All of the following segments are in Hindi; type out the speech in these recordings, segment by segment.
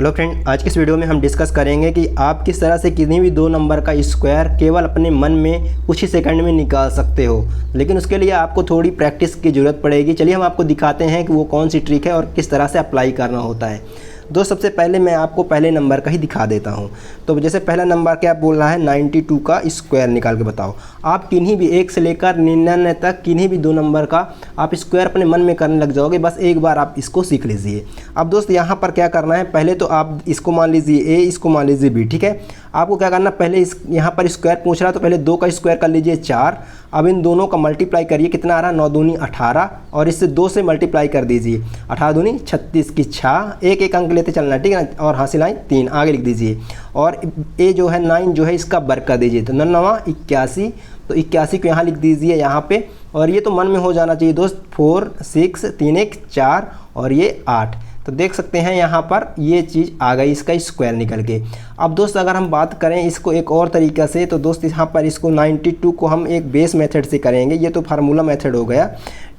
हेलो फ्रेंड, आज की इस वीडियो में हम डिस्कस करेंगे कि आप किस तरह से किसी भी दो नंबर का स्क्वायर केवल अपने मन में कुछ ही सेकंड में निकाल सकते हो। लेकिन उसके लिए आपको थोड़ी प्रैक्टिस की ज़रूरत पड़ेगी। चलिए हम आपको दिखाते हैं कि वो कौन सी ट्रिक है और किस तरह से अप्लाई करना होता है। दोस्त, सबसे पहले मैं आपको पहले नंबर का ही दिखा देता हूं। तो जैसे पहला नंबर क्या बोल रहा है, 92 का स्क्वायर निकाल के बताओ। आप किन्हीं भी 1 से लेकर 99 तक किन्हीं भी दो नंबर का आप स्क्वायर अपने मन में करने लग जाओगे। बस एक बार आप इसको सीख लीजिए। अब दोस्त यहाँ पर क्या करना है, पहले तो आप इसको मान लीजिए ए, इसको मान लीजिए बी। ठीक है, आपको क्या करना, पहले इस यहाँ पर स्क्वायर पूछ रहा है तो पहले 2 का स्क्वायर कर लीजिए 4। अब इन दोनों का मल्टीप्लाई करिए, कितना आ रहा है 9 दूनी 18, और इससे 2 से मल्टीप्लाई कर दीजिए, 18 दूनी 36 की 6, एक एक अंक लेते चलना, ठीक है ना। और हासिल आए 3 आगे लिख दीजिए। और ए जो है 9 जो है इसका वर्ग कर दीजिए, तो 9 81, तो 81 को यहाँ लिख दीजिए यहाँ पे। और ये तो मन में हो जाना चाहिए दोस्त, 4 6 3 1 4 और ये 8। तो देख सकते हैं यहाँ पर ये चीज़ आ गई, इसका स्क्वायर निकल के। अब दोस्त अगर हम बात करें इसको एक और तरीक़ा से, तो दोस्त यहाँ पर इसको 92 को हम एक बेस मेथड से करेंगे। ये तो फार्मूला मेथड हो गया,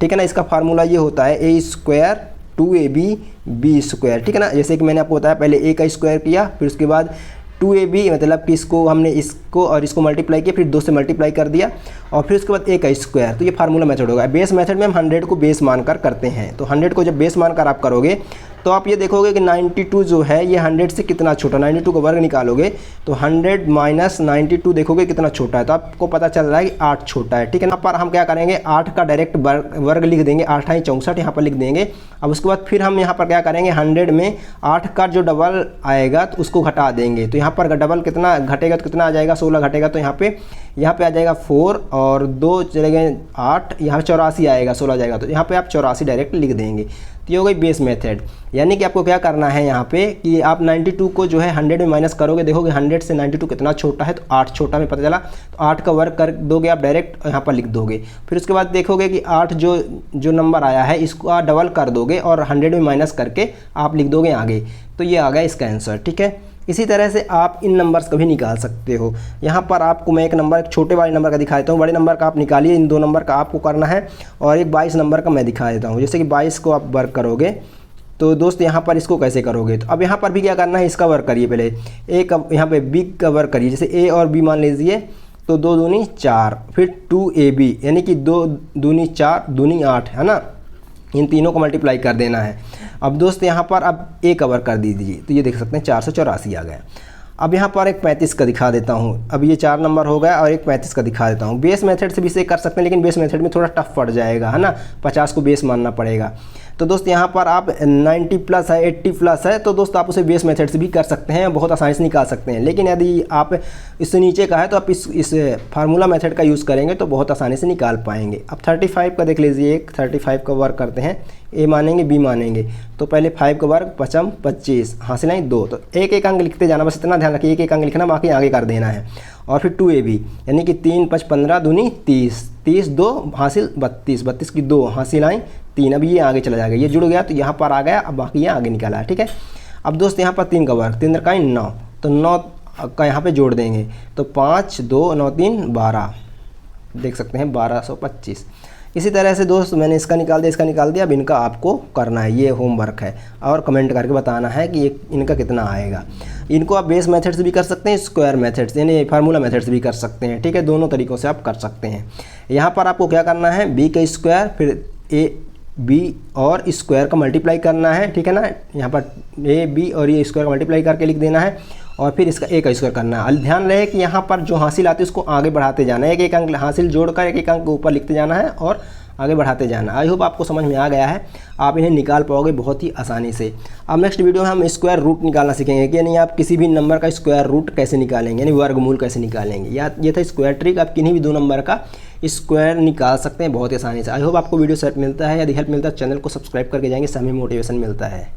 ठीक है ना। इसका फार्मूला ये होता है ए स्क्वायर 2ab बी स्क्वायर, ठीक है ना। जैसे कि मैंने आपको बताया, पहले ए का स्क्वायर किया, फिर उसके बाद 2ab मतलब कि इसको हमने इसको और इसको मल्टीप्लाई किया, फिर 2 से मल्टीप्लाई कर दिया, और फिर उसके बाद ए का स्क्वायर। तो ये फार्मूला मेथड होगा। बेस मेथड में हम 100 को बेस मानकर करते हैं। तो 100 को जब बेस मानकर आप करोगे तो आप ये देखोगे कि 92 जो है ये 100 से कितना छोटा, 92 का वर्ग निकालोगे तो 100 माइनस 92 देखोगे कितना छोटा है। तो आपको पता चल रहा है कि 8 छोटा है, ठीक है ना। पर हम क्या करेंगे, 8 का डायरेक्ट वर्ग लिख देंगे, 8 × 64 यहाँ पर लिख देंगे। अब उसके बाद फिर हम यहाँ पर क्या करेंगे, 100 में 8 का जो डबल आएगा तो उसको घटा देंगे। तो यहाँ पर डबल कितना घटेगा तो कितना आ जाएगा, 16 घटेगा, तो यहाँ पे आ जाएगा 4 और 2 चले गए 8, यहाँ पे 84 आएगा, 16 जाएगा, तो यहाँ पे आप 84 डायरेक्ट लिख देंगे। तो ये हो गई बेस मेथड। यानी कि आपको क्या करना है यहाँ पे कि आप 92 को जो है 100 में माइनस करोगे, देखोगे 100 से 92 कितना छोटा है, तो 8 छोटा में पता चला, तो 8 का वर्ग कर दोगे आप डायरेक्ट यहाँ पर लिख दोगे। फिर उसके बाद देखोगे कि 8 जो नंबर आया है इसको आप डबल कर दोगे और 100 में माइनस करके आप लिख दोगे आगे। तो ये आ गया इसका आंसर, ठीक है। इसी तरह से आप इन नंबर्स को भी निकाल सकते हो। यहाँ पर आपको मैं एक छोटे वाले नंबर का दिखा देता हूँ, बड़े नंबर का आप निकालिए, इन 2 नंबर का आपको करना है, और एक 22 नंबर का मैं दिखा देता हूँ। जैसे कि 22 को आप वर्क करोगे तो दोस्त यहाँ पर इसको कैसे करोगे, तो अब यहाँ पर भी क्या करना है, इसका वर्क करिए। पहले ए का यहाँ पे बी का वर्क करिए, जैसे ए और बी मान लीजिए, तो 2 दूनी 4, फिर 2ab यानी कि 2 दूनी 4 दूनी 8, है ना। इन तीनों को मल्टीप्लाई कर देना है। अब दोस्त यहाँ पर अब ए का वर्क कर दीजिए, तो ये देख सकते हैं 484 आ गया। अब यहाँ पर एक 35 का दिखा देता हूँ। अब ये 4 नंबर हो गया और एक 35 का दिखा देता हूँ। बेस मेथड से भी इसे कर सकते हैं, लेकिन बेस मेथड में थोड़ा टफ पड़ जाएगा, है ना, 50 को बेस मानना पड़ेगा। तो दोस्त यहाँ पर आप 90 प्लस है, 80 प्लस है, तो दोस्त आप उसे बेस मेथड से भी कर सकते हैं, बहुत आसानी से निकाल सकते हैं। लेकिन यदि आप इससे नीचे का है तो आप इस फार्मूला मेथड का यूज़ करेंगे तो बहुत आसानी से निकाल पाएंगे। अब 35 का देख लीजिए, एक 35 का वर्क करते हैं, ए मानेंगे बी मानेंगे, तो पहले 5 का वर्ग 5 25 हासिल है 2, तो एक एक अंक लिखते जाना, बस इतना ध्यान रखिए, एक एक अंक लिखना, बाकी आगे कर देना है। और फिर 2ab यानी कि 3 5 15 दूनी 30, 30 2 हासिल 32, 32 की 2 हासिल आए 3। अब ये आगे चला जाएगा, ये जुड़ गया तो यहाँ पर आ गया, अब बाकी ये आगे निकाला है, ठीक है। अब दोस्त यहाँ पर 3 का वर्ग, 3 का 9, तो 9 का यहाँ पे जोड़ देंगे, तो 5 2 9 3 12, देख सकते हैं 1225। इसी तरह से दोस्त मैंने इसका निकाल दिया, इसका निकाल दिया। अब इनका आपको करना है, ये होमवर्क है, और कमेंट करके बताना है कि इनका कितना आएगा। इनको आप बेस मेथड से भी कर सकते हैं, स्क्वायर मेथड से यानी फार्मूला मेथड से भी कर सकते हैं, ठीक है। दोनों तरीक़ों से आप कर सकते हैं। यहाँ पर आपको क्या करना है, बी का स्क्वायर फिर ए बी और स्क्वायर का मल्टीप्लाई करना है, ठीक है ना। यहाँ पर ए बी और ये स्क्वायर का मल्टीप्लाई करके लिख देना है, और फिर इसका ए का स्क्वायर करना है। ध्यान रहे कि यहाँ पर जो हासिल आती है उसको आगे बढ़ाते जाना है, एक एक अंक हासिल जोड़कर एक एक अंक ऊपर लिखते जाना है और आगे बढ़ाते जाना। आई होप आपको समझ में आ गया है, आप इन्हें निकाल पाओगे बहुत ही आसानी से। अब नेक्स्ट वीडियो में हम स्क्वायर रूट निकालना सीखेंगे कि यानी आप किसी भी नंबर का स्क्वायर रूट कैसे निकालेंगे, यानी वर्गमूल कैसे निकालेंगे। ये था स्क्वायर ट्रिक, आप किन्हीं भी 2 नंबर का स्क्वायर निकाल सकते हैं बहुत ही आसानी से। आई होप आपको वीडियो से हेल्प मिलता है। यदि हेल्प मिलता है चैनल को सब्सक्राइब करके जाएंगे, इससे हमें मोटिवेशन मिलता है।